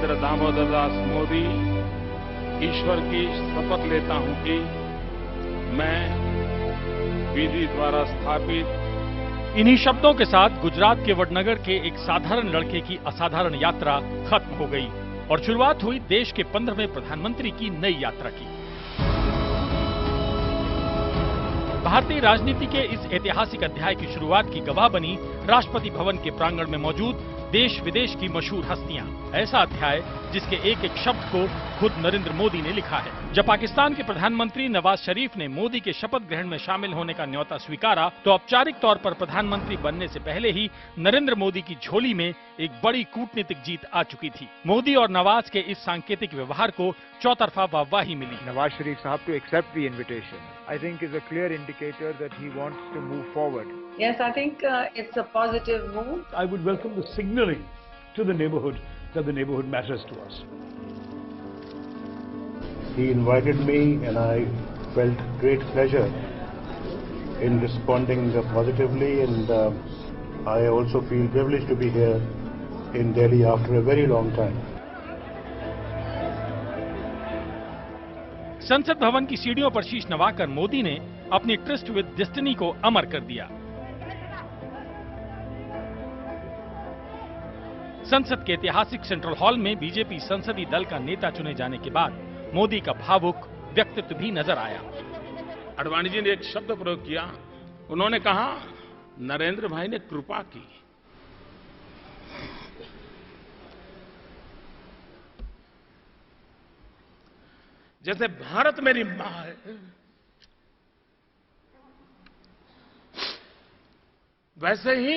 नरेंद्र दामोदर दास मोदी ईश्वर की शपथ लेता हूं कि मैं विधि द्वारा स्थापित। इन्हीं शब्दों के साथ गुजरात के वडनगर के एक साधारण लड़के की असाधारण यात्रा खत्म हो गई और शुरुआत हुई देश के 15वें प्रधानमंत्री की नई यात्रा की। भारतीय राजनीति के इस ऐतिहासिक अध्याय की शुरुआत की गवाह बनी राष्ट्रपति भवन के प्रांगण में मौजूद देश विदेश की मशहूर हस्तियां। ऐसा अध्याय जिसके एक एक शब्द को खुद नरेंद्र मोदी ने लिखा है। जब पाकिस्तान के प्रधानमंत्री नवाज शरीफ ने मोदी के शपथ ग्रहण में शामिल होने का न्योता स्वीकारा तो औपचारिक तौर पर प्रधानमंत्री बनने से पहले ही नरेंद्र मोदी की झोली में एक बड़ी कूटनीतिक जीत आ चुकी थी। मोदी और नवाज के इस सांकेतिक व्यवहार को चौतरफा वाहवाही मिली। नवाज शरीफ साहब to accept the invitation, I think is a clear indicator that he wants to move forward. Yes, I think it's a positive move. I would welcome the signaling to the neighborhood that the neighborhood matters to us. He invited me and I felt great pleasure in responding positively, and I also feel privileged to be here in Delhi after a very long time. संसद भवन की सीढ़ियों पर शीश नवाकर मोदी ने अपनी trust with destiny को अमर कर दिया। संसद के ऐतिहासिक सेंट्रल हॉल में बीजेपी संसदीय दल का नेता चुने जाने के बाद मोदी का भावुक व्यक्तित्व भी नजर आया। आडवाणी जी ने एक शब्द प्रयोग किया, उन्होंने कहा नरेंद्र भाई ने कृपा की। जैसे भारत मेरी मां है, वैसे ही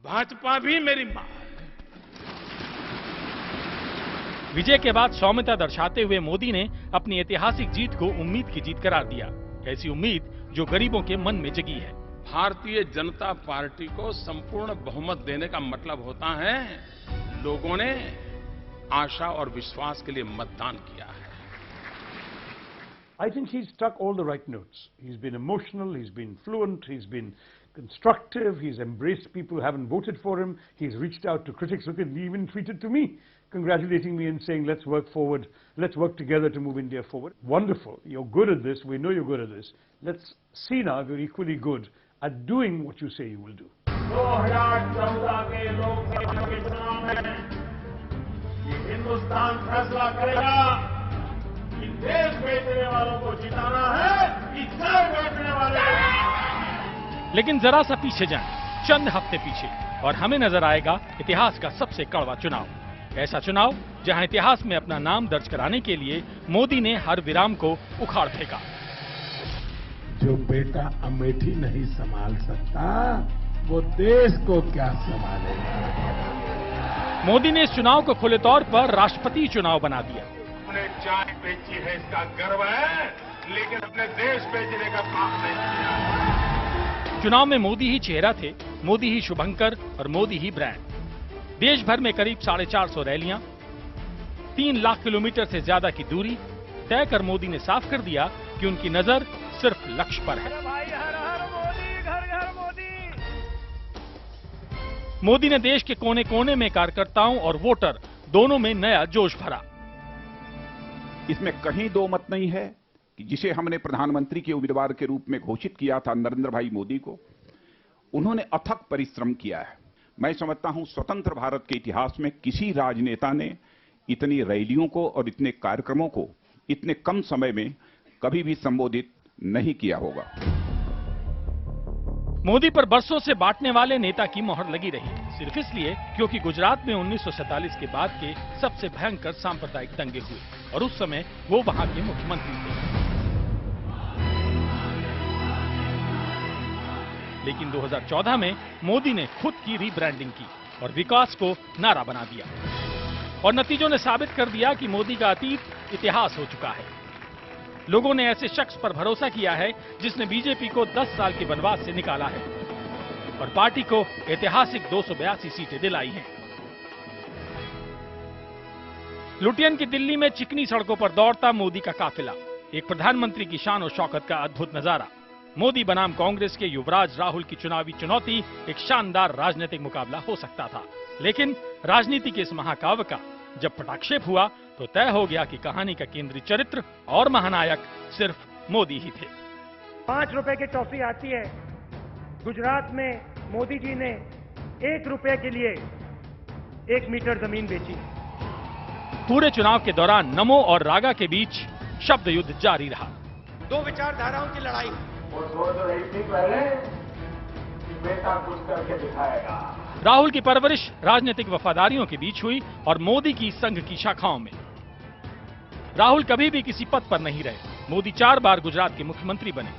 भाजपा भी मेरी मां है। विजय के बाद सौम्यता दर्शाते हुए मोदी ने अपनी ऐतिहासिक जीत को उम्मीद की जीत करार दिया। ऐसी उम्मीद जो गरीबों के मन में जगी है। भारतीय जनता पार्टी को संपूर्ण बहुमत देने का मतलब होता है लोगों ने आशा और विश्वास के लिए मतदान किया है। I think he's struck all the right notes. He's been emotional, he's been fluent, he's been constructive, he's embraced people who haven't voted for him, he's reached out to critics. Look, he even tweeted to me, congratulating me and saying, let's work forward, let's work together to move India forward. Wonderful, you're good at this, we know you're good at this. Let's see now if you're equally good at doing what you say you will do. 2014 के लोकसभा के चुनाव में हिंदुस्तान फैसला करेगा कि देश बेचने वालों को जिताना है कि घर बेचने वाले। लेकिन जरा सा पीछे जाएं, चंद हफ्ते पीछे, और हमें नजर आएगा इतिहास का सबसे कड़वा चुनाव। ऐसा चुनाव जहां इतिहास में अपना नाम दर्ज कराने के लिए मोदी ने हर विराम को उखाड़ फेंका। जो बेटा अमेठी नहीं संभाल सकता वो देश को क्या संभालेगा। मोदी ने इस चुनाव को खुले तौर पर राष्ट्रपति चुनाव बना दिया। हमने चाय बेची है इसका गर्व है, लेकिन अपने देश बेचने का काम नहीं किया। चुनाव में मोदी ही चेहरा थे, मोदी ही शुभंकर और मोदी ही ब्रांड। देश भर में करीब 450 रैलियां, 3 लाख किलोमीटर से ज्यादा की दूरी तय कर मोदी ने साफ कर दिया कि उनकी नजर सिर्फ लक्ष्य पर है। मोदी ने देश के कोने कोने में कार्यकर्ताओं और वोटर दोनों में नया जोश भरा। इसमें कहीं दो मत नहीं है कि जिसे हमने प्रधानमंत्री के उम्मीदवार के रूप में घोषित किया था नरेंद्र भाई मोदी को, उन्होंने अथक परिश्रम किया है। मैं समझता हूं स्वतंत्र भारत के इतिहास में किसी राजनेता ने इतनी रैलियों को और इतने कार्यक्रमों को इतने कम समय में कभी भी संबोधित नहीं किया होगा। मोदी पर बरसों से बांटने वाले नेता की मोहर लगी रही, सिर्फ इसलिए क्योंकि गुजरात में 1947 के बाद के सबसे भयंकर सांप्रदायिक दंगे हुए और उस समय वो वहां के मुख्यमंत्री थे। लेकिन 2014 में मोदी ने खुद की रीब्रांडिंग की और विकास को नारा बना दिया और नतीजों ने साबित कर दिया कि मोदी का अतीत इतिहास हो चुका है। लोगों ने ऐसे शख्स पर भरोसा किया है जिसने बीजेपी को 10 साल के वनवास से निकाला है और पार्टी को ऐतिहासिक 282 सीटें दिलाई हैं। लुटियन की दिल्ली में चिकनी सड़कों पर दौड़ता मोदी का काफिला, एक प्रधानमंत्री की शान और शौकत का अद्भुत नजारा। मोदी बनाम कांग्रेस के युवराज राहुल की चुनावी चुनौती एक शानदार राजनीतिक मुकाबला हो सकता था, लेकिन राजनीति के इस महाकाव्य का जब पटाक्षेप हुआ तो तय हो गया कि कहानी का केंद्रीय चरित्र और महानायक सिर्फ मोदी ही थे। 5 रुपए की टॉफी आती है। गुजरात में मोदी जी ने 1 रुपए के लिए 1 मीटर जमीन बेची। पूरे चुनाव के दौरान नमो और रागा के बीच शब्द युद्ध जारी रहा। 2 विचारधाराओं की लड़ाई। वो सोच रही थी पहले कि बेटा कुछ करके दिखाएगा। राहुल की परवरिश राजनीतिक वफादारियों के बीच हुई और मोदी की संघ की शाखाओं में। राहुल कभी भी किसी पद पर नहीं रहे। मोदी 4 बार गुजरात के मुख्यमंत्री बने।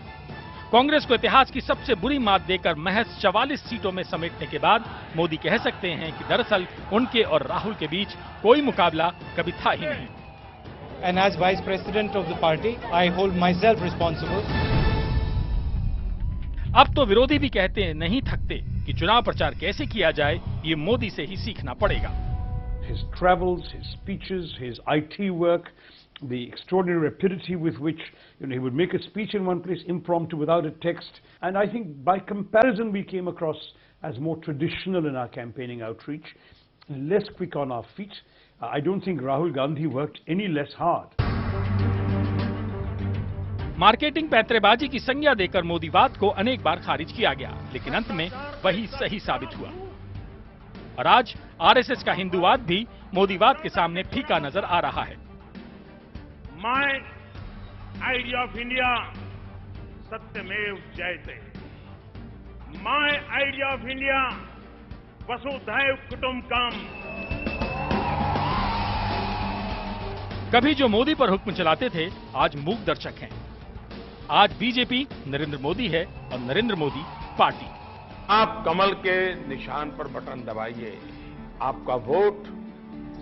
कांग्रेस को इतिहास की सबसे बुरी मात देकर महज 44 सीटों में समेटने के बाद मोदी कह सकते हैं कि दरअसल उनके और राहुल के बीच कोई मुकाबला कभी था ही नहीं। And as Vice President of the party, I hold myself responsible. अब तो विरोधी भी कहते हैं नहीं थकते कि चुनाव प्रचार कैसे किया जाए, ये मोदी से ही सीखना पड़ेगा। His travels, his speeches, his IT work, the extraordinary rapidity with which he would make a speech in one place impromptu without a text, and I think by comparison we came across as more traditional in our campaigning outreach, less quick on our feet. I don't think Rahul Gandhi worked any less hard. Marketing पैंतरेबाजी की संज्ञा देकर मोदीवाद को अनेक बार खारिज किया गया, लेकिन अंत में वही सही साबित हुआ। और आज आरएसएस का हिंदूवाद भी मोदीवाद के सामने फीका नजर आ रहा है। माय आइडिया ऑफ इंडिया सत्यमेव जयते। माय आइडिया ऑफ इंडिया वसुधैव कुटुंबकम। कभी जो मोदी पर हुक्म चलाते थे, आज मूक दर्शक हैं। आज बीजेपी नरेंद्र मोदी है और नरेंद्र मोदी पार्टी। आप कमल के निशान पर बटन दबाइए, आपका वोट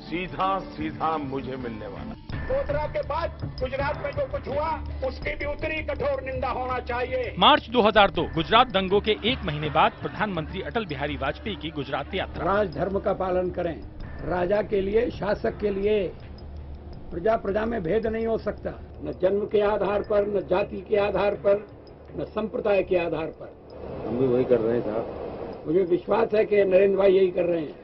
सीधा सीधा मुझे मिलने वाला। गोधरा के बाद गुजरात में जो कुछ हुआ उसकी भी उतनी कठोर निंदा होना चाहिए। मार्च 2002 गुजरात दंगों के 1 महीने बाद प्रधानमंत्री अटल बिहारी वाजपेयी की गुजरात यात्रा। राजधर्म का पालन करें। राजा के लिए, शासक के लिए प्रजा प्रजा में भेद नहीं हो सकता, न जन्म के आधार पर, न जाति के आधार पर, न संप्रदाय के आधार पर। हम भी वही कर रहे हैं साहब। मुझे विश्वास है कि नरेंद्र भाई यही कर रहे हैं।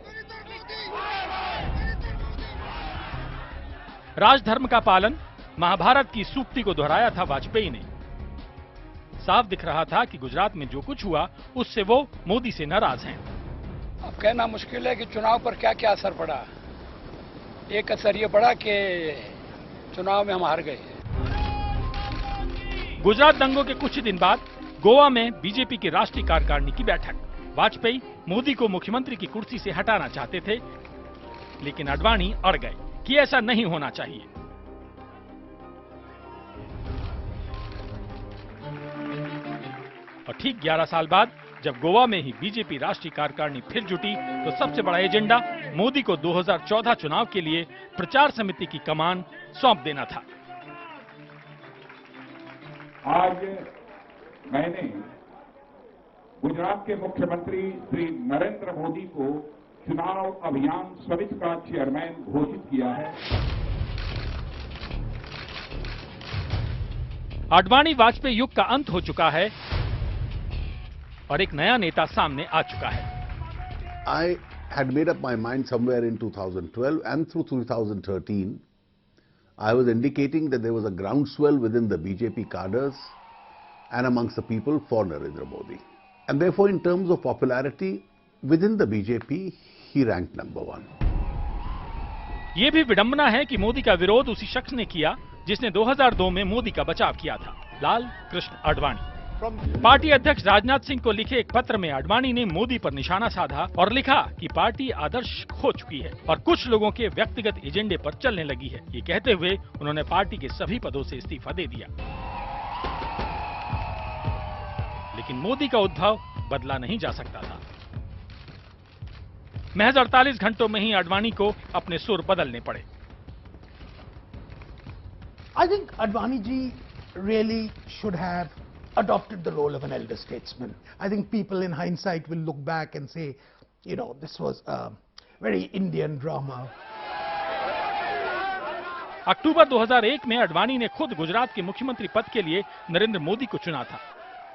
राजधर्म का पालन, महाभारत की सूक्ति को दोहराया था वाजपेयी ने। साफ दिख रहा था कि गुजरात में जो कुछ हुआ उससे वो मोदी से नाराज हैं। अब कहना मुश्किल है कि चुनाव पर क्या क्या असर पड़ा। एक असर ये पड़ा कि चुनाव में हम हार गए। गुजरात दंगों के कुछ ही दिन बाद गोवा में बीजेपी की राष्ट्रीय कार्यकारिणी की बैठक। वाजपेयी मोदी को मुख्यमंत्री की कुर्सी से हटाना चाहते थे, लेकिन आडवाणी अड़ गए कि ऐसा नहीं होना चाहिए। और ठीक 11 साल बाद जब गोवा में ही बीजेपी राष्ट्रीय कार्यकारिणी फिर जुटी तो सबसे बड़ा एजेंडा मोदी को 2014 चुनाव के लिए प्रचार समिति की कमान सौंप देना था। आज मैंने गुजरात के मुख्यमंत्री श्री नरेंद्र मोदी को चुनाव अभियान समिति का चेयरमैन घोषित किया है। आडवाणी वाजपेयी युग का अंत हो चुका है और एक नया नेता सामने आ चुका है। I had made up my mind somewhere in 2012 and through 2013. I was indicating that there was a groundswell within the BJP cadres and amongst the people for Narendra Modi. And therefore, in terms of popularity within the BJP, he ranked number 1. ये भी विडंबना है कि मोदी का विरोध उसी शख्स ने किया जिसने 2002 में मोदी का बचाव किया था, लाल कृष्ण आडवाणी। पार्टी अध्यक्ष राजनाथ सिंह को लिखे एक पत्र में आडवाणी ने मोदी पर निशाना साधा और लिखा कि पार्टी आदर्श खो चुकी है और कुछ लोगों के व्यक्तिगत एजेंडे पर चलने लगी है। ये कहते हुए उन्होंने पार्टी के सभी पदों से इस्तीफा दे दिया। लेकिन मोदी का उद्भव बदला नहीं जा सकता था। महज 48 घंटों में ही आडवाणी को अपने सुर बदलने पड़े। I think Advani ji really should have adopted the role of an elder statesman. I think people in hindsight will look back and say, you know, this was a very Indian drama. अक्टूबर 2001 में आडवाणी ने खुद गुजरात के मुख्यमंत्री पद के लिए नरेंद्र मोदी को चुना था।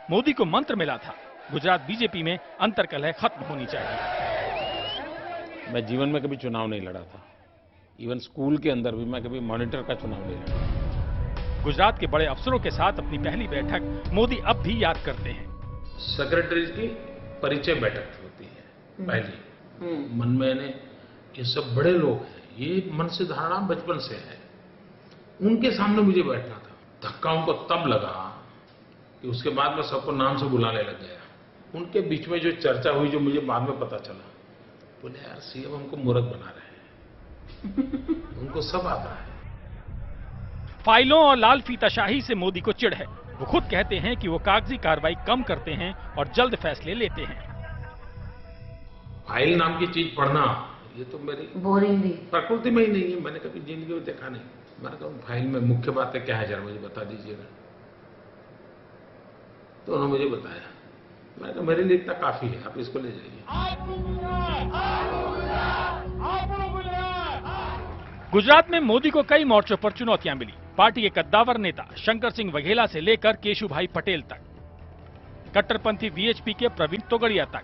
मोदी को मंत्र मिला था, गुजरात बीजेपी में अंतर्कलह खत्म होनी चाहिए। मैं जीवन में कभी चुनाव नहीं लड़ा था, इवन स्कूल के अंदर भी मैं कभी मॉनिटर का चुनाव नहीं लड़ा। गुजरात के बड़े अफसरों के साथ अपनी पहली बैठक मोदी अब भी याद करते हैं। सेक्रेटरी की परिचय बैठक होती है पहली, मन में ने ये सब बड़े लोग हैं, ये मन से धारणा बचपन से है, उनके सामने मुझे बैठना था। धक्का उनको तब लगा कि उसके बाद मैं सबको नाम से बुलाने लग गया। उनके बीच में जो चर्चा हुई, जो मुझे बाद में पता चला, बोले यार सीएम हमको मूर्ख बना रहे हैं, उनको सब आता है। फाइलों और लाल फीताशाही से मोदी को चिढ़ है। वो खुद कहते हैं कि वो कागजी कार्रवाई कम करते हैं और जल्द फैसले लेते हैं। फाइल नाम की चीज पढ़ना, ये तो मेरी बोरिंग भी प्रकृति में ही नहीं है, मैंने कभी जिंदगी में देखा नहीं। मैंने कहा फाइल में मुख्य बातें क्या है, जरा मुझे बता दीजिएगा। तो उन्होंने मुझे बताया, मैंने कहा मेरे लिए इतना काफी है, आप इसको ले जाइए। गुजरात में मोदी को कई मोर्चों पर चुनौतियां मिली। पार्टी के कद्दावर नेता शंकर सिंह वघेला से लेकर केशुभाई पटेल तक, कट्टरपंथी वीएचपी के प्रवीण तोगड़िया तक।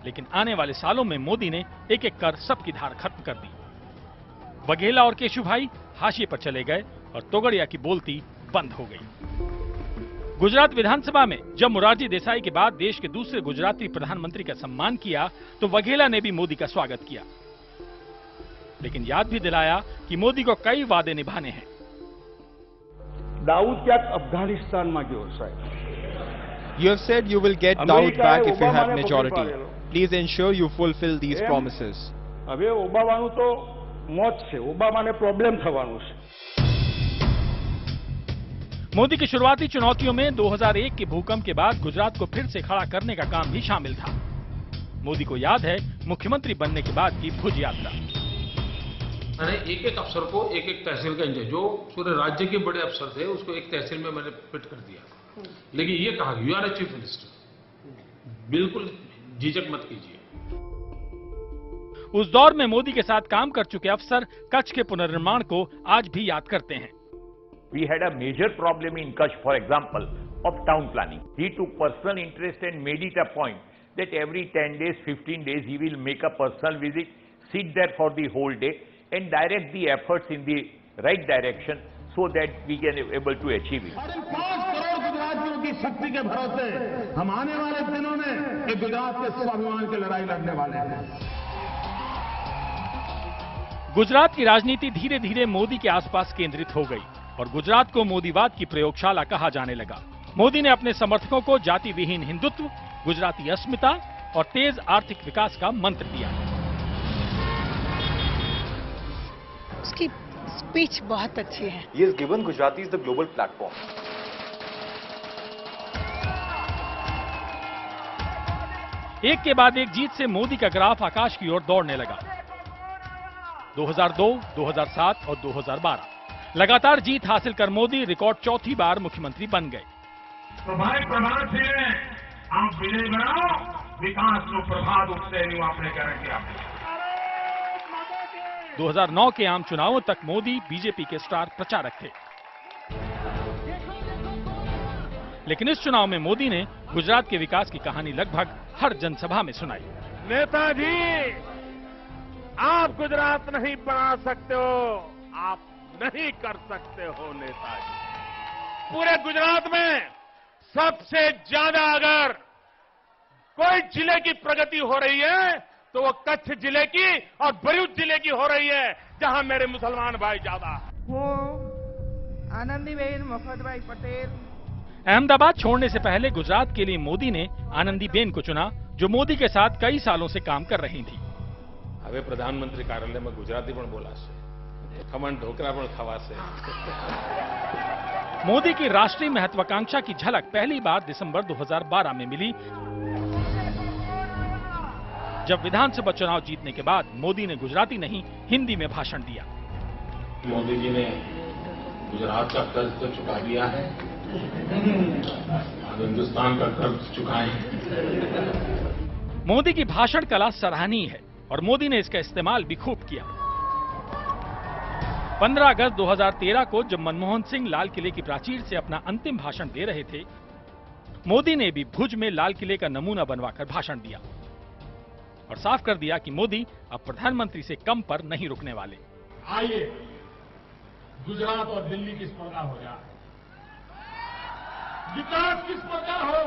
लेकिन आने वाले सालों में मोदी ने एक एक कर सबकी धार खत्म कर दी। वघेला और केशुभाई हाशिए पर चले गए और तोगड़िया की बोलती बंद हो गई। गुजरात विधानसभा में जब मोरारजी देसाई के बाद देश के दूसरे गुजराती प्रधानमंत्री का सम्मान किया तो वघेला ने भी मोदी का स्वागत किया, लेकिन याद भी दिलाया कि मोदी को कई वादे निभाने हैं। दाऊद क्या अफगानिस्तान में गयो साहब? You have said you will get Dawood back if you have majority. Please ensure you fulfill these promises. હવે ઓબામાનું તો મોત છે, ઓબામાને પ્રોબ્લેમ થવાનું છે। मोदी की शुरुआती चुनौतियों में 2001 के भूकंप के बाद गुजरात को फिर से खड़ा करने का काम भी शामिल था। मोदी को याद है मुख्यमंत्री बनने के बाद की भुज यात्रा। मैंने एक एक अफसर को एक एक तहसील का इंचार्ज, जो पूरे राज्य के बड़े अफसर थे, उसको एक तहसील में मैंने फिट कर दिया। लेकिन ये कहा you are a chief minister, बिल्कुल झिझक मत कीजिए। उस दौर में मोदी के साथ काम कर चुके अफसर कच्छ के पुनर्निर्माण को आज भी याद करते हैं। We had a major problem in Kutch, for example, of town planning. He took personal interest and made it a point that every 10 days, 15 days, he will make a personal visit, sit there for the whole day and direct the efforts in the right direction so that we can able to achieve it. 5 crore गुजरातियों की शक्ति के भरोसे हम आने वाले दिनों में एक गुजरात के स्वाभिमान की लड़ाई लड़ने वाले हैं। गुजरात की राजनीति धीरे धीरे मोदी के आसपास केंद्रित हो गई और गुजरात को मोदीवाद की प्रयोगशाला कहा जाने लगा। मोदी ने अपने समर्थकों को जाति विहीन हिंदुत्व, गुजराती अस्मिता और तेज आर्थिक विकास का मंत्र दिया। उसकी स्पीच बहुत अच्छी है। He has given Gujaratis the global platform. एक के बाद एक जीत से मोदी का ग्राफ आकाश की ओर दौड़ने लगा। 2002, 2007 और 2012 लगातार जीत हासिल कर मोदी रिकॉर्ड चौथी बार मुख्यमंत्री बन गए। प्रभावी प्रभात से आप विजय बनाओ, विकास को प्रभात उठते नहीं आपने क्या किया। 2009 के आम चुनावों तक मोदी बीजेपी के स्टार प्रचारक थे, लेकिन इस चुनाव में मोदी ने गुजरात के विकास की कहानी लगभग हर जनसभा में सुनाई। नेताजी, आप गुजरात नहीं बना सकते हो, आप नहीं कर सकते हो नेताजी। पूरे गुजरात में सबसे ज्यादा अगर कोई जिले की प्रगति हो रही है तो वो कच्छ जिले की और भरूच जिले की हो रही है, जहां मेरे मुसलमान भाई ज्यादा हैं। आनंदीबेन मफतभाई पटेल। अहमदाबाद छोड़ने से पहले गुजरात के लिए मोदी ने आनंदीबेन को चुना, जो मोदी के साथ कई सालों से काम कर रही थी। હવે પ્રધાનમંત્રી કાર્યાલયમાં ગુજરાતી પણ બોલાશે, ખમણ ઢોકળા પણ ખવાશે। मोदी की राष्ट्रीय महत्वाकांक्षा की झलक पहली बार दिसंबर 2012 में मिली, जब विधानसभा चुनाव जीतने के बाद मोदी ने गुजराती नहीं हिंदी में भाषण दिया। मोदी जी ने गुजरात का कर्ज तो चुका दिया है, हिंदुस्तान का कर्ज चुकाएं। मोदी की भाषण कला सराहनीय है और मोदी ने इसका इस्तेमाल भी खूब किया। 15 अगस्त 2013 को जब मनमोहन सिंह लाल किले की प्राचीर से अपना अंतिम भाषण दे रहे थे, मोदी ने भी भुज में लाल किले का नमूना बनवाकर भाषण दिया और साफ कर दिया कि मोदी अब प्रधानमंत्री से कम पर नहीं रुकने वाले। आइए गुजरात और दिल्ली की स्पर्धा हो जाए, विकास की स्पर्धा हो।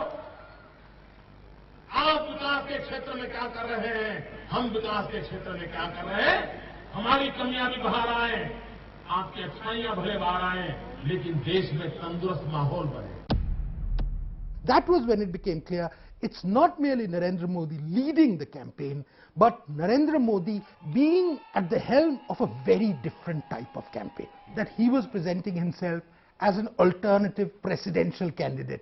आप विकास के क्षेत्र में क्या कर रहे हैं, हम विकास के क्षेत्र में क्या कर रहे हैं। हमारी कमियां भी बाहर आए, आपकी अच्छाइयां भले बाहर आए, लेकिन देश में तंदुरुस्त माहौल बने। That was when it became clear it's not merely Narendra Modi leading the campaign, but Narendra Modi being at the helm of a very different type of campaign. That he was presenting himself as an alternative presidential candidate.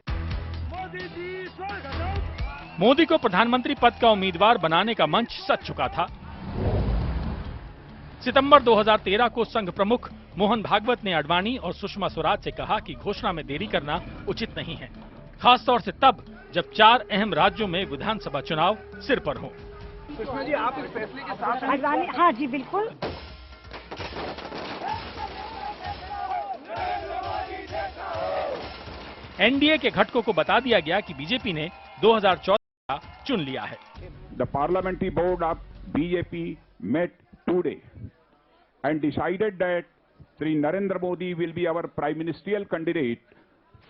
Modi को प्रधानमंत्री पद का उम्मीदवार बनाने का मंच सज चुका था। सितंबर 2013 को संघ प्रमुख मोहन भागवत ने आडवाणी और सुषमा स्वराज से कहा कि घोषणा में देरी करना उचित नहीं है, खासतौर से तब जब 4 अहम राज्यों में विधानसभा चुनाव सिर पर हो। सुषमा जी, आप इस फैसले के साथ आडवाणी, हाँ जी बिल्कुल। एनडीए के घटकों को बता दिया गया कि बीजेपी ने 2014 का चुन लिया है। The parliamentary board of BJP met today and decided that Shri Narendra Modi will be our prime ministerial candidate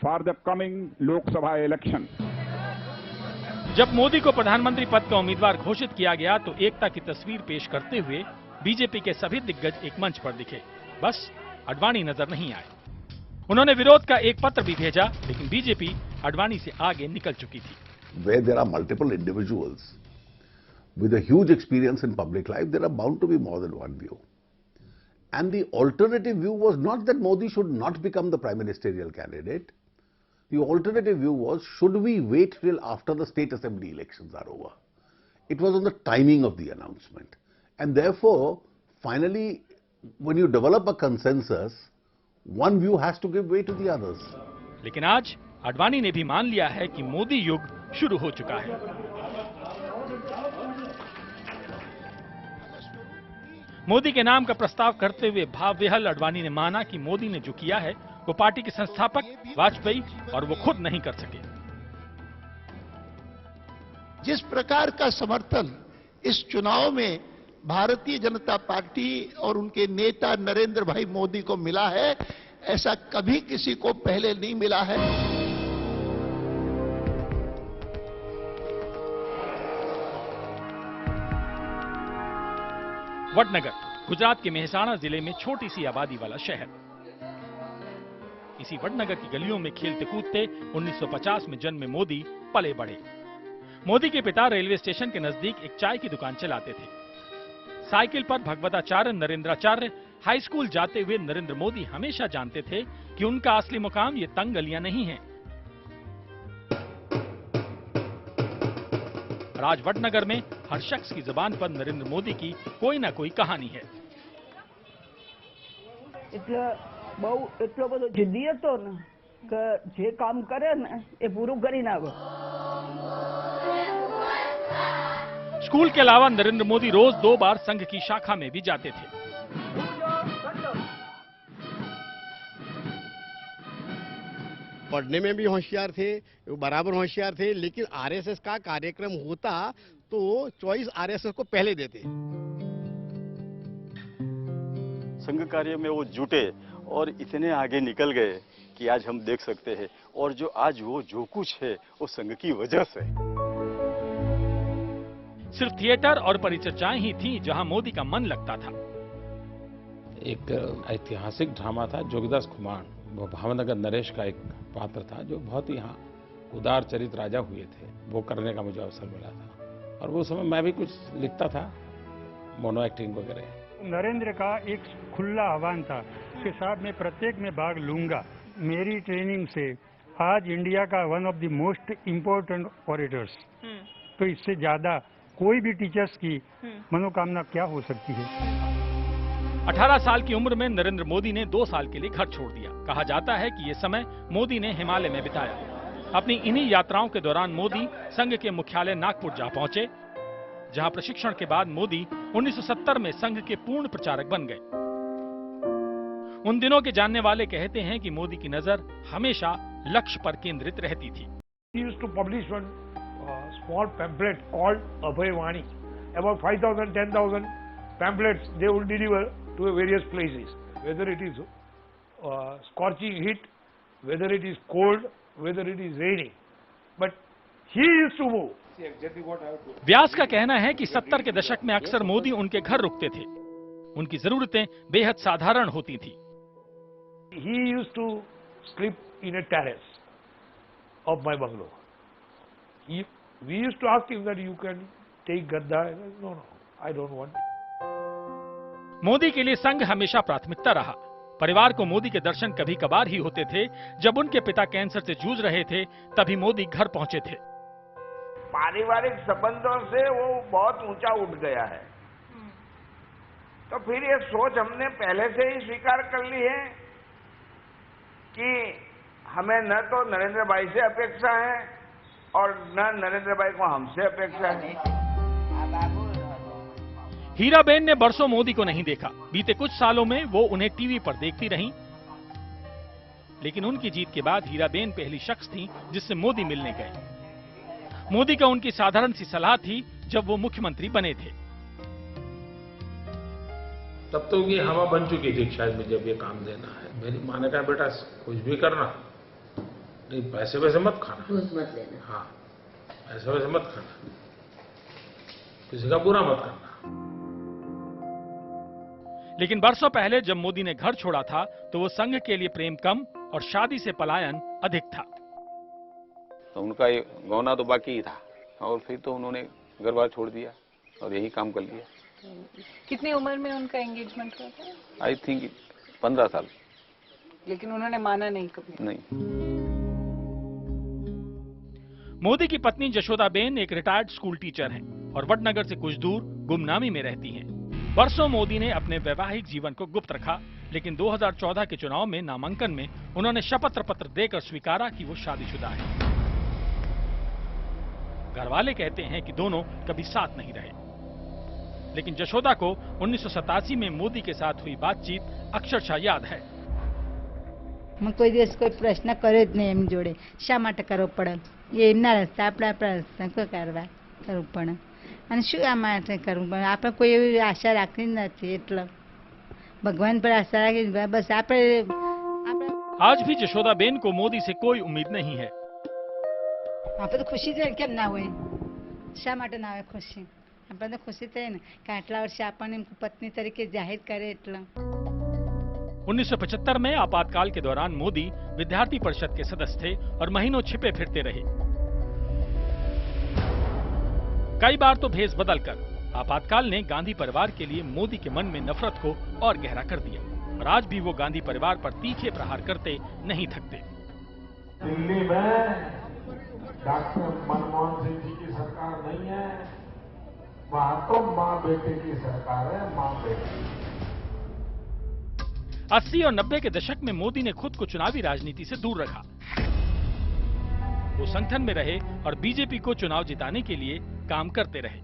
for the coming Lok Sabha election. जब मोदी को प्रधानमंत्री पद का उम्मीदवार घोषित किया गया तो एकता की तस्वीर पेश करते हुए बीजेपी के सभी दिग्गज एक मंच पर दिखे, बस आडवाणी नजर नहीं आए। उन्होंने विरोध का एक पत्र भी भेजा, लेकिन बीजेपी आडवाणी से आगे निकल चुकी थी। Where there are multiple individuals with a huge experience in public life, there are bound to be more than one view. And the alternative view was not that Modi should not become the prime ministerial candidate. The alternative view was, should we wait till after the state assembly elections are over? It was on the timing of the announcement. And therefore, finally, when you develop a consensus, one view has to give way to the others. लेकिन आज आडवाणी ने भी मान लिया है कि मोदी युग शुरू हो चुका है। मोदी के नाम का प्रस्ताव करते हुए भाव विह्वल आडवाणी ने माना कि मोदी ने जो किया है वो पार्टी के संस्थापक वाजपेयी और वो खुद नहीं कर सके। जिस प्रकार का समर्थन इस चुनाव में भारतीय जनता पार्टी और उनके नेता नरेंद्र भाई मोदी को मिला है, ऐसा कभी किसी को पहले नहीं मिला है। वडनगर गुजरात के मेहसाणा जिले में छोटी सी आबादी वाला शहर। इसी वडनगर की गलियों में खेलते कूदते 1950 में जन्मे मोदी पले बढ़े। मोदी के पिता रेलवे स्टेशन के नजदीक एक चाय की दुकान चलाते थे। साइकिल पर भगवताचार्य नरेंद्राचार्य हाई स्कूल जाते हुए नरेंद्र मोदी हमेशा जानते थे कि उनका असली मुकाम ये तंग गलियां नहीं हैं। आज वडनगर में हर शख्स की जुबान पर नरेंद्र मोदी की कोई ना कोई कहानी है। એટલો બધો જિદ્દી હતો ને કે જે કામ કરે ને એ પૂરું કરીને આવે। स्कूल के अलावा नरेंद्र मोदी रोज 2 बार संघ की शाखा में भी जाते थे। पढ़ने में भी होशियार थे, वो बराबर होशियार थे, लेकिन आरएसएस का कार्यक्रम होता तो चॉइस आरएसएस को पहले देते। संघ कार्य में वो जुटे और इतने आगे निकल गए कि आज हम देख सकते हैं, और जो आज वो जो कुछ है वो संघ की वजह से। सिर्फ थिएटर और परिचर्चाएं ही थी जहां मोदी का मन लगता था। एक ऐतिहासिक ड्रामा था जोगदास खुमान, वो भावनगर नरेश का एक पात्र था जो बहुत ही यहाँ उदार चरित राजा हुए थे, वो करने का मुझे अवसर मिला था। और वो समय मैं भी कुछ लिखता था, मोनो एक्टिंग वगैरह। नरेंद्र का एक खुला आह्वान था, उसके साथ मैं प्रत्येक में भाग लूंगा। मेरी ट्रेनिंग से आज इंडिया का one of the most important orators, तो इससे ज्यादा कोई भी टीचर्स की मनोकामना क्या हो सकती है। 18 साल की उम्र में नरेंद्र मोदी ने 2 साल के लिए घर छोड़ दिया। कहा जाता है कि ये समय मोदी ने हिमालय में बिताया। अपनी इन्हीं यात्राओं के दौरान मोदी संघ के मुख्यालय नागपुर जा पहुंचे, जहां प्रशिक्षण के बाद मोदी 1970 में संघ के पूर्ण प्रचारक बन गए। उन दिनों के जानने वाले कहते हैं कि मोदी की नजर हमेशा लक्ष्य पर केंद्रित रहती थी। He used to publish one small pamphlet called Abhay Vani. About 5,000, 10,000 pamphlets they would deliver to various places, whether it is scorching heat, whether it is cold, whether it is raining. But he used to move. व्यास का कहना है कि 70 के दशक में अक्सर मोदी उनके घर रुकते थे। उनकी जरूरतें बेहद साधारण होती थी। He used to sleep in a terrace of my bungalow. We used to ask him that you can take Gadda. No, I don't want. Modi के लिए संघ हमेशा प्राथमिकता रहा। परिवार को मोदी के दर्शन कभी कभार ही होते थे। जब उनके पिता कैंसर से जूझ रहे थे, तभी मोदी घर पहुंचे थे। पारिवारिक संबंधों से वो बहुत ऊंचा उठ गया है, तो फिर ये सोच हमने पहले से ही स्वीकार कर ली है कि हमें न तो नरेंद्र भाई से अपेक्षा है और न नरेंद्र भाई को हमसे अपेक्षा है। हीराबेन ने बरसों मोदी को नहीं देखा। बीते कुछ सालों में वो उन्हें टीवी पर देखती रहीं, लेकिन उनकी जीत के बाद हीराबेन पहली शख्स थी जिससे मोदी मिलने गए। मोदी का उनकी साधारण सी सलाह थी जब वो मुख्यमंत्री बने थे। तब तो ये हवा बन चुकी थी शायद मुझे जब ये काम देना है। मेरी माँ ने कहा बेटा कुछ भी करना, नहीं पैसे वैसे मत खाना, मत लेना। हाँ, पैसे वैसे मत खाना, किसी का बुरा मत करना। लेकिन बरसों पहले जब मोदी ने घर छोड़ा था तो वो संघ के लिए प्रेम कम और शादी से पलायन अधिक था। तो उनका ये गौना तो बाकी ही था और फिर तो उन्होंने घर बार छोड़ दिया और यही काम कर लिया। कितनी उम्र में उनका एंगेजमेंट हुआ था? आई थिंक 15 साल। लेकिन उन्होंने माना नहीं कभी? नहीं। मोदी की पत्नी जशोदाबेन एक रिटायर्ड स्कूल टीचर हैं और वडनगर से कुछ दूर गुमनामी में रहती हैं। वर्षों मोदी ने अपने वैवाहिक जीवन को गुप्त रखा, लेकिन 2014 के चुनाव में नामांकन में उन्होंने शपथ पत्र देकर स्वीकारा कि वो शादीशुदा है। घरवाले कहते हैं कि दोनों कभी साथ नहीं रहे, लेकिन जशोदा को 1987 में मोदी के साथ हुई बातचीत अक्षरशः याद है। कोई दिवस कोई प्रश्न करे ज नहीं एम जोड़े शा माटे करवो पड़े, ये एमना रस्ता आपड़ा रस्ता को करवा करवू पड़े અને શું આ માટે કરવું પડે? આપણે કોઈ એવી આશા રાખી નથી, એટલે ભગવાન પર આશા રાખી બસ આપણે। आज भी जशोदाबेन को मोदी से कोई उम्मीद नहीं है। આપણે તો ખુશી છે કેમ ના હોય? શા માટે ના હોય ખુશી? આપણે તો ખુશી થાય ને કે આટલા વર્ષે આપણને પત્ની તરીકે જાહેર કરે એટલે। 1975 में आपातकाल के दौरान मोदी विद्यार्थी परिषद के सदस्य थे और महीनों छिपे फिरते रहे। कई बार तो भेष बदलकर आपातकाल ने गांधी परिवार के लिए मोदी के मन में नफरत को और गहरा कर दिया और आज भी वो गांधी परिवार पर तीखे प्रहार करते नहीं थकते। दिल्ली में डॉक्टर मनमोहन सिंह जी की सरकार नहीं है, वहां तो माँ बेटे की सरकार है, माँ बेटे। 80 और 90 के दशक में मोदी ने खुद को चुनावी राजनीति से दूर रखा। वो संगठन में रहे और बीजेपी को चुनाव जिताने के लिए काम करते रहे।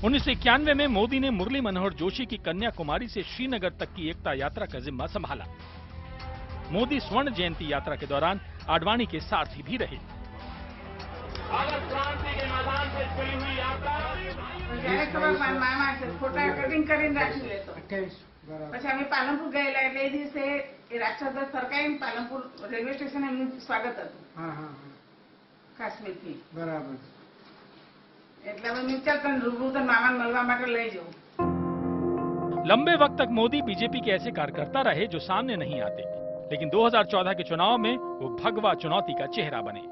1991 में मोदी ने मुरली मनोहर जोशी की कन्याकुमारी से श्रीनगर तक की एकता यात्रा का जिम्मा संभाला। मोदी स्वर्ण जयंती यात्रा के दौरान आडवाणी के सारथी भी रहे। क्रांति के मैदान से चली हुई यात्रा પછી અમે પાલનપુર ગયેલા એટલે એ દિવસે એ રાક્ષસદાસ સરકારે પાલનપુર રેલવે સ્ટેશન એમનું સ્વાગત હતું કાશ્મીરથી બરાબર એટલે અમે મિત્ર તન રૂબરૂ તન મામાને મળવા માટે લઈ જવું। लंबे वक्त तक मोदी बीजेपी के ऐसे कार्यकर्ता रहे जो सामने नहीं आते, लेकिन 2014 के चुनाव में वो भगवा चुनौती का चेहरा बने।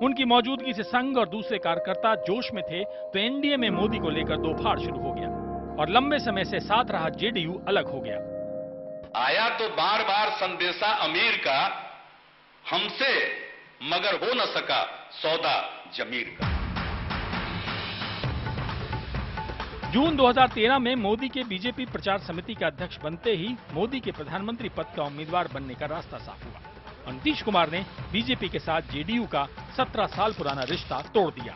उनकी मौजूदगी से संघ और दूसरे कार्यकर्ता जोश में थे तो एनडीए में मोदी को लेकर दोफाड़ शुरू हो गया और लंबे समय से साथ रहा जेडीयू अलग हो गया। आया तो बार बार संदेशा अमीर का, हमसे मगर हो न सका सौदा जमीर का। जून 2013 में मोदी के बीजेपी प्रचार समिति के अध्यक्ष बनते ही मोदी के प्रधानमंत्री पद का उम्मीदवार बनने का रास्ता साफ हुआ। नीतीश कुमार ने बीजेपी के साथ जेडीयू का 17 साल पुराना रिश्ता तोड़ दिया।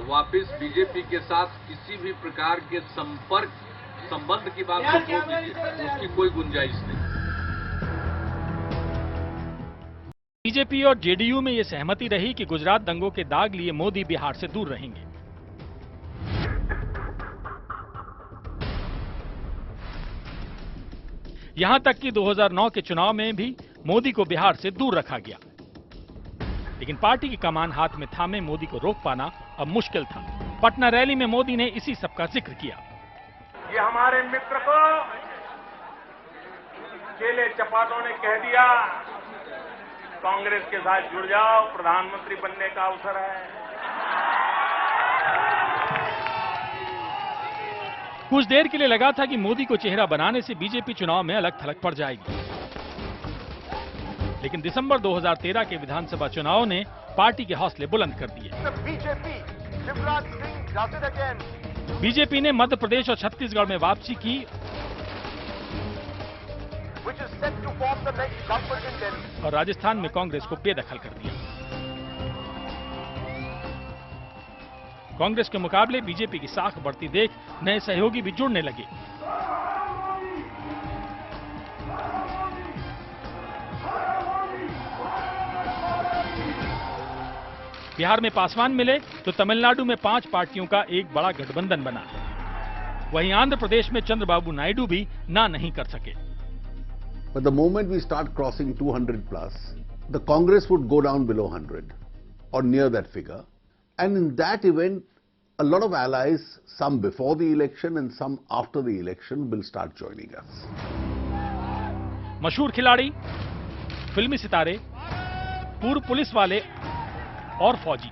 वापिस बीजेपी के साथ किसी भी प्रकार के संबंध की बात को छोड़ दीजिए, उसकी कोई गुंजाइश नहीं। बीजेपी और जेडीयू में यह सहमति रही कि गुजरात दंगों के दाग लिए मोदी बिहार से दूर रहेंगे। यहां तक कि 2009 के चुनाव में भी मोदी को बिहार से दूर रखा गया, लेकिन पार्टी की कमान हाथ में थामे मोदी को रोक पाना अब मुश्किल था। पटना रैली में मोदी ने इसी सब का जिक्र किया। ये हमारे मित्र को चेले चपाटों ने कह दिया, कांग्रेस के साथ जुड़ जाओ, प्रधानमंत्री बनने का अवसर है। कुछ देर के लिए लगा था कि मोदी को चेहरा बनाने से बीजेपी चुनाव में अलग थलग पड़ जाएगी, लेकिन दिसंबर 2013 के विधानसभा चुनाव ने पार्टी के हौसले बुलंद कर दिए। बीजेपी ने मध्य प्रदेश और छत्तीसगढ़ में वापसी की और राजस्थान में कांग्रेस को बेदखल कर दिया। कांग्रेस के मुकाबले बीजेपी की साख बढ़ती देख नए सहयोगी भी जुड़ने लगे। बिहार में पासवान मिले तो तमिलनाडु में 5 पार्टियों का एक बड़ा गठबंधन बना। वहीं आंध्र प्रदेश में चंद्रबाबू नायडू भी ना नहीं कर सके। But the moment we start crossing 200 plus, the Congress would go down below 100 or near that figure. And in that event, a lot of allies, some before the election and some after the election, will start joining us. मशहूर खिलाड़ी, फिल्मी सितारे, पूर्व police वाले और फौजी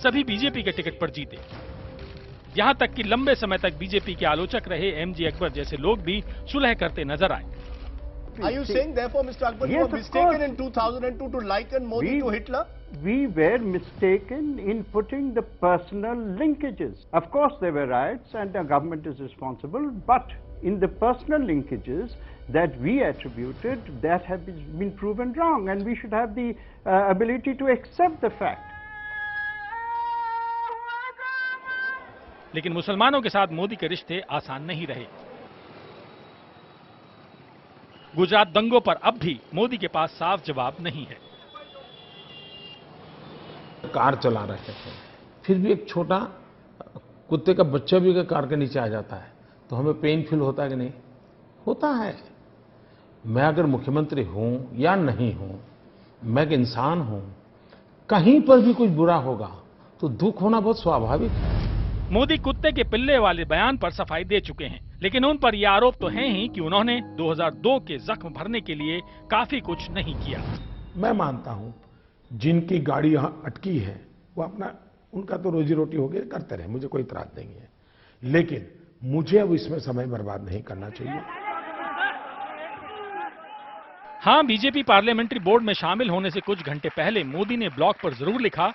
सभी BJP के टिकट पर जीते। यहां तक कि लंबे समय तक बीजेपी के आलोचक रहे एमजी अकबर जैसे लोग भी सुलह करते नजर आए। Are you saying therefore, Mr. Akbar, you were mistaken in 2002 to liken Modi to Hitler? We were mistaken in putting the personal linkages. Of course, there were riots and the government is responsible, but in the personal linkages that we attributed, that have been proven wrong, and we should have the ability to accept the fact. लेकिन मुसलमानों के साथ मोदी के रिश्ते आसान नहीं रहे। गुजरात दंगों पर अब भी मोदी के पास साफ जवाब नहीं है। कार चला रहे थे, फिर भी एक छोटा कुत्ते का बच्चा भी अगर कार के नीचे आ जाता है तो हमें पेन फील होता है कि नहीं? होता है। मैं अगर मुख्यमंत्री हूं या नहीं हूं, मैं एक इंसान हूं, कहीं पर भी कुछ बुरा होगा तो दुख होना बहुत स्वाभाविक है। मोदी कुत्ते के पिल्ले वाले बयान पर सफाई दे चुके हैं, लेकिन उन पर यह आरोप तो है ही कि उन्होंने 2002 के जख्म भरने के लिए काफी कुछ नहीं किया। मैं मानता हूं जिनकी गाड़ी यहां अटकी है वो अपना, उनका तो रोजी रोटी हो गया, करते रहे, मुझे कोई इतराज नहीं है, लेकिन मुझे अब इसमें समय बर्बाद नहीं करना चाहिए। हां, बीजेपी पार्लियामेंट्री बोर्ड में शामिल होने से कुछ घंटे पहले मोदी ने ब्लॉग पर जरूर लिखा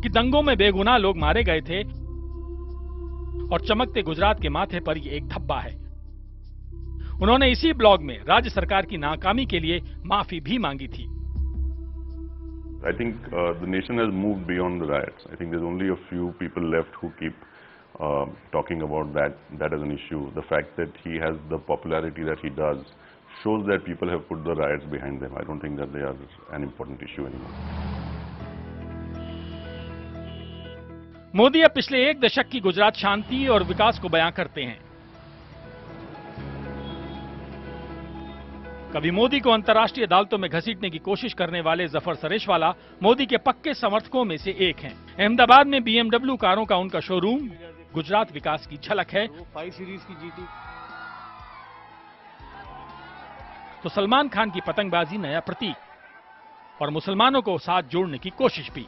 कि दंगों में बेगुनाह लोग मारे गए थे और चमकते गुजरात के माथे पर ये एक धब्बा है। उन्होंने इसी ब्लॉग में राज्य सरकार की नाकामी के लिए माफी भी मांगी थी। I think the nation has moved beyond the riots. I think there's only a few people left who keep talking about that as an issue. The fact that he has the popularity that he does shows that people have put the riots behind them. I don't think that they are an important issue anymore. Modi अब पिछले एक दशक की गुजरात शांति और विकास को बयां करते हैं। कभी मोदी को अंतर्राष्ट्रीय अदालतों में घसीटने की कोशिश करने वाले जफर सरेशवाला मोदी के पक्के समर्थकों में से एक हैं। अहमदाबाद में BMW कारों का उनका शोरूम गुजरात विकास की झलक है। 5 सीरीज की GT। तो सलमान खान की पतंगबाजी नया प्रतीक और मुसलमानों को साथ जोड़ने की कोशिश भी।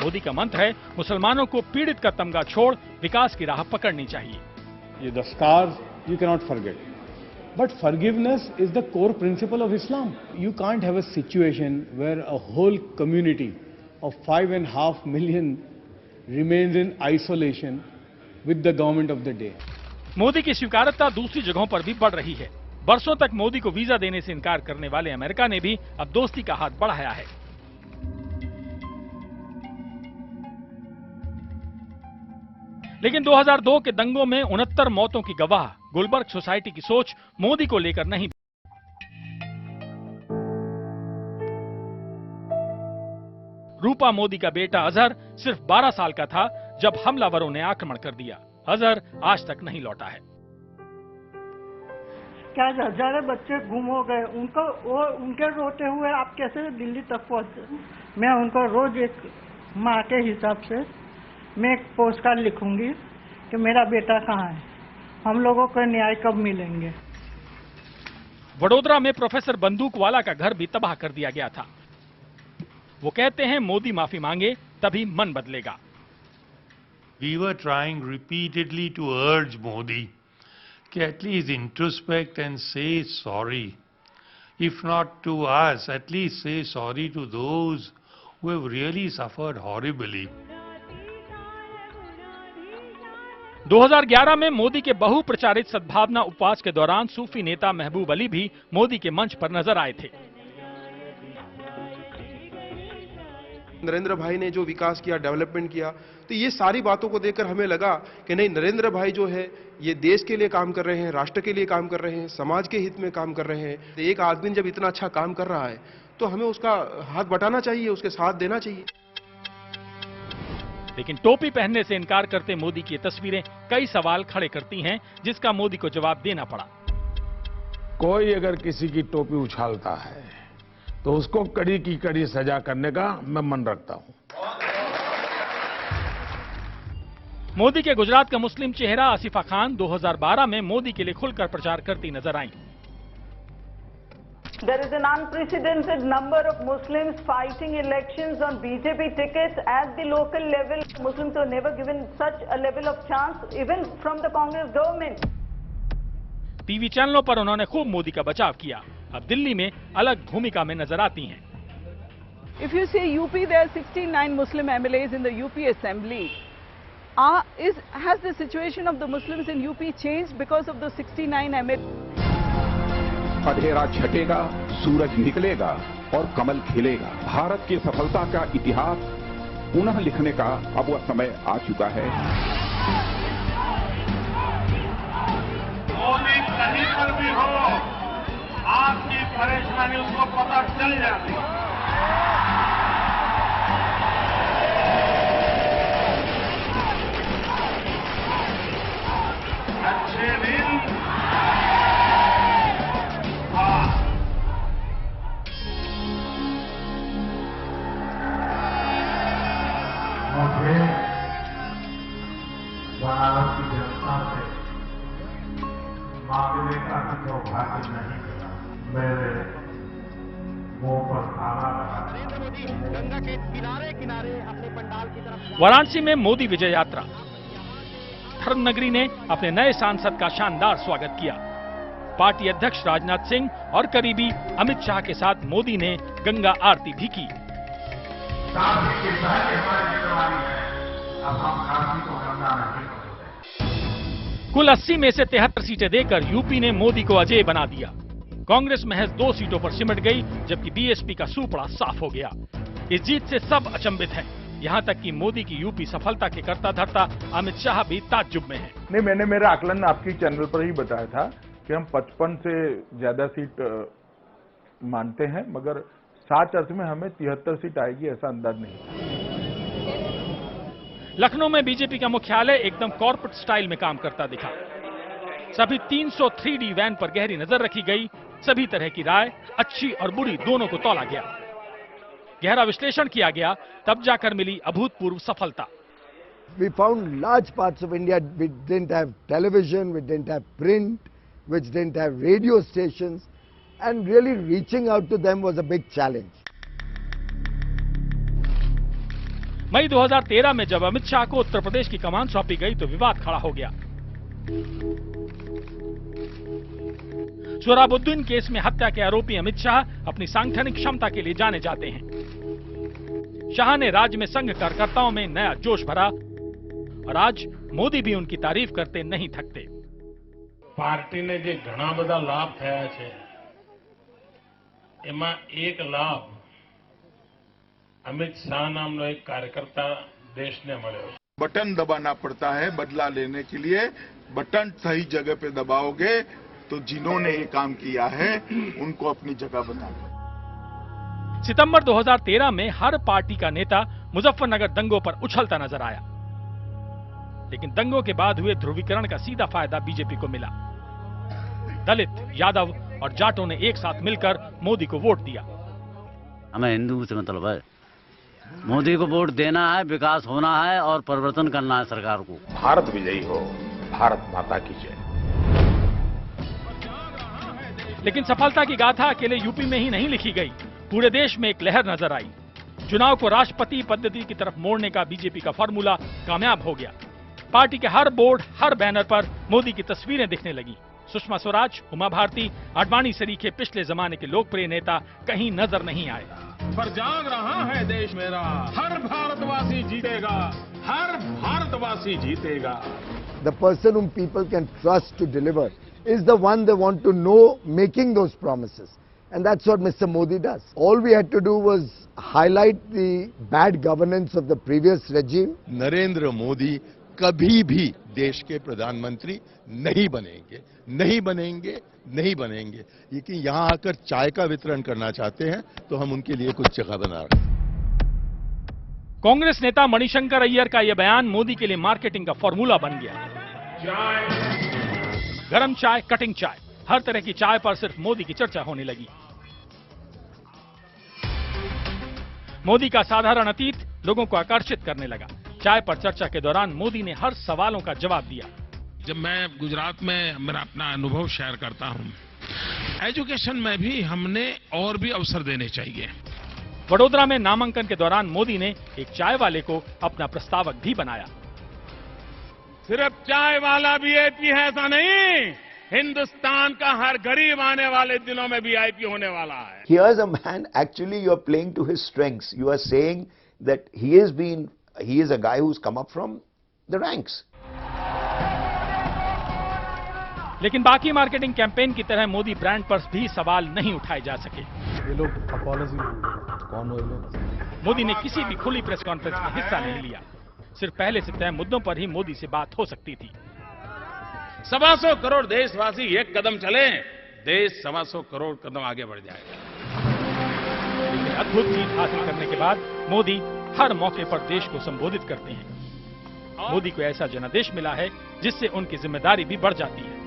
मोदी का मंत्र है, मुसलमानों को पीड़ित का तमगा छोड़ विकास की राह पकड़नी चाहिए। ये the scars you cannot forget, but forgiveness is the core principle of Islam. You can't have a situation where a whole community of 5.5 million remains in isolation with the government of the day. Modi की स्वीकार्यता दूसरी जगहों पर भी बढ़ रही है। बरसों तक मोदी को वीजा देने से इनकार करने वाले अमेरिका ने भी अब दोस्ती का हाथ बढ़ाया है। लेकिन 2002 के दंगों में 69 मौतों की गवाह गुलबर्ग सोसाइटी की सोच मोदी को लेकर नहीं। रूपा मोदी का बेटा अजहर सिर्फ 12 साल का था जब हमलावरों ने आक्रमण कर दिया। अजहर आज तक नहीं लौटा है। क्या हजारों बच्चे गुम हो गए, उनके रोते हुए आप कैसे दिल्ली तक पहुंचे? मैं उनको रोज एक माँ के हिसाब से मैं एक पोस्ट कार्ड लिखूंगी कि मेरा बेटा कहाँ है, हम लोगों को न्याय कब मिलेंगे। वडोदरा में प्रोफेसर बंदूकवाला का घर भी तबाह कर दिया गया था। वो कहते हैं मोदी माफी मांगे तभी मन बदलेगा। We were trying repeatedly to urge Modi to at least introspect and say sorry. If not to us, at least say sorry to those who have really suffered horribly. 2011 में मोदी के बहुप्रचारित सद्भावना उपवास के दौरान सूफी नेता महबूब अली भी मोदी के मंच पर नजर आए थे। नरेंद्र भाई ने जो विकास किया, डेवलपमेंट किया, तो ये सारी बातों को देखकर हमें लगा कि नहीं, नरेंद्र भाई जो है ये देश के लिए काम कर रहे हैं, राष्ट्र के लिए काम कर रहे हैं, समाज के हित में काम कर रहे हैं। एक आदमी जब इतना अच्छा काम कर रहा है तो हमें उसका हाथ बटाना चाहिए, उसके साथ देना चाहिए। लेकिन टोपी पहनने से इनकार करते मोदी की तस्वीरें कई सवाल खड़े करती हैं, जिसका मोदी को जवाब देना पड़ा। कोई अगर किसी की टोपी उछालता है तो उसको कड़ी की कड़ी सजा करने का मैं मन रखता हूं। मोदी के गुजरात का मुस्लिम चेहरा आसिफा खान 2012 में मोदी के लिए खुलकर प्रचार करती नजर आईं। There is an unprecedented number of Muslims fighting elections on BJP tickets at the local level. Muslims were never given such a level of chance, even from the Congress government. TV चैनलों पर उन्होंने खूब मोदी का बचाव किया। अब दिल्ली में अलग भूमिका में नजर आती हैं। If you see UP, there are 69 Muslim MLAs in the UP Assembly. Has the situation of the Muslims in UP changed because of the 69 MLAs? अंधेरा छटेगा, सूरज निकलेगा और कमल खिलेगा। भारत की सफलता का इतिहास पुनः लिखने का अब वह समय आ चुका है। मोदी कहीं पर भी हो, आपकी परेशानी उसको पता चल जाती है। अच्छे दिन मुझे बनारस की जनता से मांगने का भी सौभाग्य नहीं मिला। मेरे मुंह पर खाना गंगा के किनारे किनारे अपने पंडाल की तरफ। वाराणसी में मोदी विजय यात्रा। धर्म नगरी ने अपने नए सांसद का शानदार स्वागत किया। पार्टी अध्यक्ष राजनाथ सिंह और करीबी अमित शाह के साथ मोदी ने गंगा आरती भी की। कुल 80 में से 73 सीटें देकर यूपी ने मोदी को अजेय बना दिया। कांग्रेस महज 2 सीटों पर सिमट गई, जबकि बीएसपी का सूपड़ा साफ हो गया। इस जीत से सब अचंभित हैं, यहां तक कि मोदी की यूपी सफलता के करता धरता अमित शाह भी ताज्जुब में हैं। नहीं, मैंने मेरा आकलन आपकी चैनल पर ही बताया था कि हम 55 से ज्यादा सीट मानते हैं, मगर 7 अर्थ में हमें 73 सीट आएगी ऐसा अंदाज नहीं। लखनऊ में बीजेपी का मुख्यालय एकदम कॉर्पोरेट स्टाइल में काम करता दिखा। सभी 300 3D वैन पर गहरी नजर रखी गई। सभी तरह की राय, अच्छी और बुरी, दोनों को तौला गया। गहरा विश्लेषण किया गया, तब जाकर मिली अभूतपूर्व सफलता। We found large parts of India which didn't have television, which didn't have print, which didn't have radio stations, and really reaching out to them was a big challenge. मई 2013 में जब अमित शाह को उत्तर प्रदेश की कमान सौंपी गई तो विवाद खड़ा हो गया। सोहराबुद्दीन केस में हत्या के आरोपी अमित शाह अपनी सांगठनिक क्षमता के लिए जाने जाते हैं। शाह ने राज्य में संघ कार्यकर्ताओं में नया जोश भरा और आज मोदी भी उनकी तारीफ करते नहीं थकते। पार्टी ने जो घना बधा लाभ थया छे, एमां एक लाभ अमित शाह नामनो एक कार्यकर्ता देश ने मळ्यो। बटन दबाना पड़ता है बदला लेने के लिए। बटन सही जगह पे दबाओगे तो जिन्होंने ये काम किया है उनको अपनी जगह बताओ। सितंबर 2013 में हर पार्टी का नेता मुजफ्फरनगर दंगों पर उछलता नजर आया, लेकिन दंगों के बाद हुए ध्रुवीकरण का सीधा फायदा बीजेपी को मिला। दलित, यादव और जाटों ने एक साथ मिलकर मोदी को वोट दिया। हमें हिंदू से मतलब है, मोदी को वोट देना है, विकास होना है और परिवर्तन करना है सरकार को। भारत विजयी हो, भारत माता की जय। लेकिन सफलता की गाथा अकेले यूपी में ही नहीं लिखी गई, पूरे देश में एक लहर नजर आई। चुनाव को राष्ट्रपति पद्धति की तरफ मोड़ने का बीजेपी का फॉर्मूला कामयाब हो गया। पार्टी के हर बोर्ड, हर बैनर पर मोदी की तस्वीरें दिखने लगी। सुषमा स्वराज, उमा भारती, आडवाणी सरीखे पिछले जमाने के लोकप्रिय नेता कहीं नजर नहीं आए। पर जाग रहा है देश मेरा, हर भारतवासी जीतेगा, हर भारतवासी जीतेगा। The person whom people can trust to deliver is the one they want to know making those promises. And that's what Mr. Modi does. All we had to do was highlight the bad governance of the previous regime. Narendra Modi कभी भी देश के प्रधानमंत्री नहीं बनेंगे, नहीं बनेंगे, नहीं बनेंगे। लेकिन यहाँ आकर चाय का वितरण करना चाहते हैं तो हम उनके लिए कुछ जगह बना रहे हैं। कांग्रेस नेता मणिशंकर अय्यर का यह बयान मोदी के लिए मार्केटिंग का फॉर्मूला बन गया। गरम चाय, कटिंग चाय, हर तरह की चाय पर सिर्फ मोदी की चर्चा होने लगी। मोदी का साधारण अतीत लोगों को आकर्षित करने लगा। चाय पर चर्चा के दौरान मोदी ने हर सवालों का जवाब दिया। जब मैं गुजरात में मेरा अपना अनुभव शेयर करता हूं, एजुकेशन में भी हमने और भी अवसर देने चाहिए। वडोदरा में नामांकन के दौरान मोदी ने एक चाय वाले को अपना प्रस्तावक भी बनाया। सिर्फ चाय वाला वीआईपी है ऐसा नहीं, हिंदुस्तान का हर गरीब आने वाले दिनों में वीआईपी होने वाला है। Here's a man, actually you are playing to his strengths. You are saying that he is a guy who's come up from the ranks. लेकिन बाकी मार्केटिंग कैंपेन की तरह मोदी ब्रांड पर भी सवाल नहीं उठाए जा सके। ये लोग अपॉलॉजी मांग रहे हैं, कौन हो ये लोग? मोदी ने किसी भी खुली प्रेस कॉन्फ्रेंस में हिस्सा नहीं लिया। सिर्फ पहले से तय मुद्दों पर ही मोदी से बात हो सकती थी। 125 करोड़ देशवासी एक कदम चले, देश 125 करोड़ कदम आगे बढ़ जाएगा। लेकिन अद्भुत जीत हासिल करने के बाद मोदी हर मौके पर देश को संबोधित करते हैं। मोदी को ऐसा जनादेश मिला है जिससे उनकी जिम्मेदारी भी बढ़ जाती है।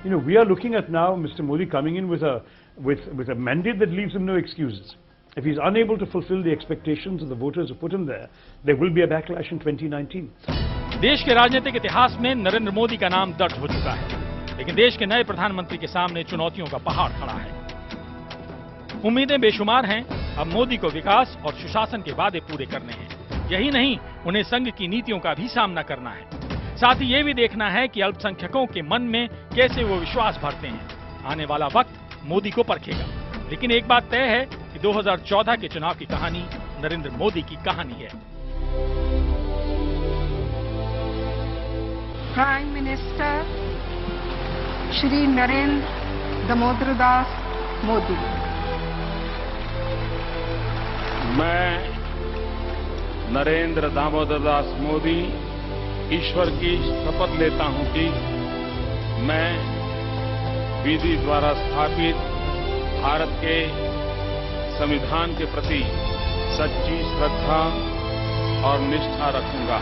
You know, we are looking at now Mr. Modi coming in with a mandate that leaves him no excuses. If he's unable to fulfill the expectations of the voters who put him there will be a backlash in 2019. देश के राजनीतिक इतिहास में नरेंद्र मोदी का नाम दर्ज हो चुका है, लेकिन देश के नए प्रधानमंत्री के सामने चुनौतियों का पहाड़ खड़ा है। उम्मीदें बेशुमार हैं। अब मोदी को विकास और सुशासन के वादे पूरे करने हैं। यही नहीं, उन्हें संघ की नीतियों का भी सामना करना है। साथ ही ये भी देखना है कि अल्पसंख्यकों के मन में कैसे वो विश्वास भरते हैं। आने वाला वक्त मोदी को परखेगा। लेकिन एक बात तय है कि 2014 के चुनाव की कहानी नरेंद्र मोदी की कहानी है। Prime minister Shri Narendra Damodar Das Modi. मैं नरेंद्र दामोदर दास मोदी ईश्वर की शपथ लेता हूं कि मैं विधि द्वारा स्थापित भारत के संविधान के प्रति सच्ची श्रद्धा और निष्ठा रखूंगा।